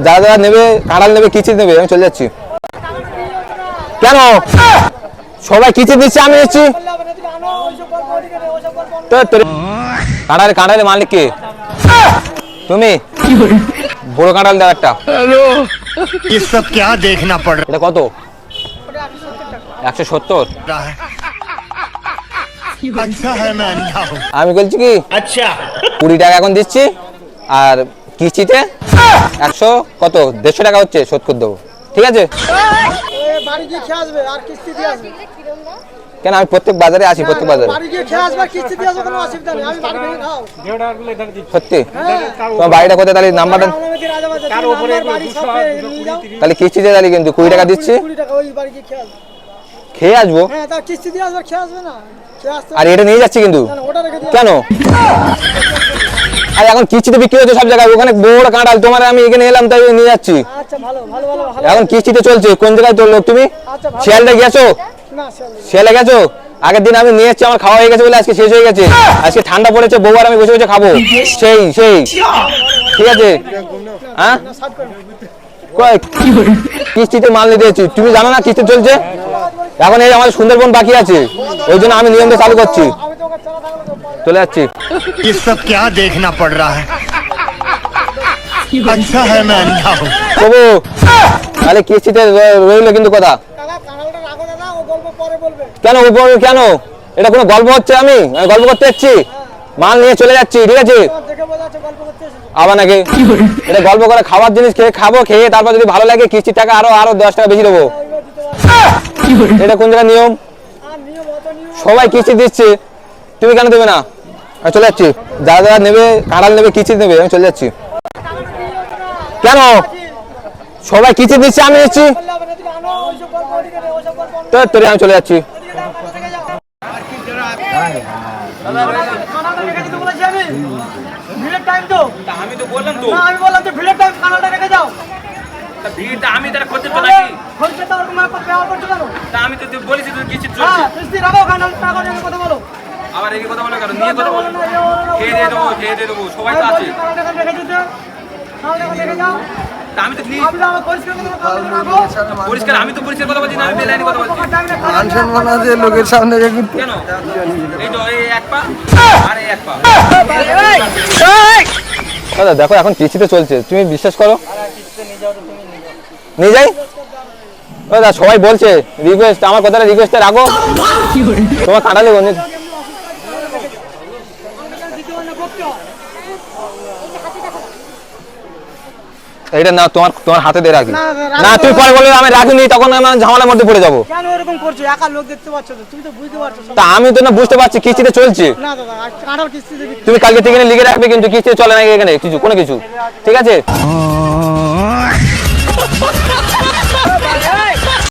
যারা যারা নেবে কাঁঠাল নেবে কিস্তি নেবে আমি চলে যাচ্ছি। কেন সবাই কিস্তি দিচ্ছে আমি দিচ্ছি? কাঁঠালের মালিক কে? তুমি? বড় কাঁঠাল দাও একটা। এটা কত? 170। আমি বলছি কি 20 টাকা এখন দিচ্ছি আর কিস্তিতে 100 কত 150 টাকা হচ্ছে শোধ করে দেবো, ঠিক আছে? কেন আমি প্রত্যেক বাজারে আসি, প্রত্যেক বাজারে সত্যি। তোমার বাড়িটা কোথায় তাহলে? নাম্বারটা তাহলে কিস্তিতে তাহলে কিন্তু 20 টাকা দিচ্ছি, খেয়ে আসবো আর এটা নিয়ে যাচ্ছি কিন্তু। কেন? আর এখন কিস্তিতে বিক্রি হচ্ছে সব জায়গায়, ওখানে বড় কাঁঠাল, তোমার আমি এখানে এলাম তাই নিয়ে যাচ্ছি। এখন কিস্তিতে চলছে। কোন জায়গায় তোর লোক তুমি? শিয়ালদা গেছো? শিয়ালে গেছো? আগের দিন আমি নিয়ে এসেছি, আমার খাওয়া হয়ে গেছে বলে আজকে শেষ হয়ে গেছে। আজকে ঠান্ডা পড়েছে, বউ আর আমি বসে বসে খাবো। সেই সেই ঠিক আছে। হ্যাঁ কিস্তিতে মাল নিতে এসেছি, তুমি জানো না কিস্তি চলছে? এখন এই আমাদের সুন্দরবন বাকি আছে, ওই জন্য আমি নিয়মটা চালু করছি। চলে যাচ্ছি। তাহলে কিস্তিতে রইলো কিন্তু কথা। কেন কেন? এটা কোনো গল্প হচ্ছে? আমি গল্প করতে যাচ্ছি, মাল নিয়ে চলে যাচ্ছি, ঠিক আছে? আবার নাকি এটা গল্প করে খাবার জিনিস খেয়ে খাবো, খেয়ে তারপর যদি ভালো লাগে কিস্তির টাকা আরো 10 টাকা বেশি দেবো। এটা কোন জায়গায় নিয়ম? সবাই কিস্তি দিচ্ছে, তুমি কেন দেবে না? আমি চলে যাচ্ছি। যারা যারা নেবে কাঁঠাল নেবে কিস্তি নেবে আমি চলে যাচ্ছি। কেন সবাই কিস্তি দিচ্ছে আমি দিচ্ছি? তোরে আমি চলে যাচ্ছি। আমি তো বললাম তো, আমি বললাম তো ভিড়ের টাইম কাঁঠালটা রেখে যাও। ভিড়টা আমি তারা করতে তো নাকি করতে তো তোমার কত ব্যবহার করতে পারো? তা আমি তো বলেছি তুমি কিস্তি চলছে। হ্যাঁ কিস্তি রাখো, কাঁঠাল টাকা নিয়ে কথা বলো। আবার এই কথা বলো কেন? নিয়ে কথা বলো, খেয়ে দিয়ে দেবো সবাই তো আছে। কাঁঠালটা রেখে দিতে, কাঁঠালটা রেখে যাও। তা আমি তো পরিষ্কার আমি তো পরিষ্কার কথা বলছি না, আমি বেলাইনি কথা বলছি। আনশন মনে আছে লোকের সামনে কেন? এই তো এই এক পা আর এই এক পা। দাদা দেখো এখন কিস্তিতে চলছে, তুমি বিশ্বাস করো। নিয়ে যাই দাদা, সবাই বলছে রিকোয়েস্ট, আমার কথাটা রিকোয়েস্টে রাখো। তোমার কাঁঠালে এটা না তোমার তোমার হাতে দিয়ে রাখি না, তুমি পরে বলবে আমি রাখিনি, তখন আমি ঝামেলার মধ্যে পড়ে যাবো। কেন এরকম করছো? একা লোক দেখতে পাচ্ছ তো, তুমি তো বুঝতে পারছো। তা আমি তো না বুঝতে পারছি কিস্তিতে চলছে। না দাদা কাঁঠাল কিস্তিতে তুমি কালকে থেকে লিখে রাখবে কিন্তু কিস্তিতে চলে না এখানে কিছু কোনো কিছু, ঠিক আছে?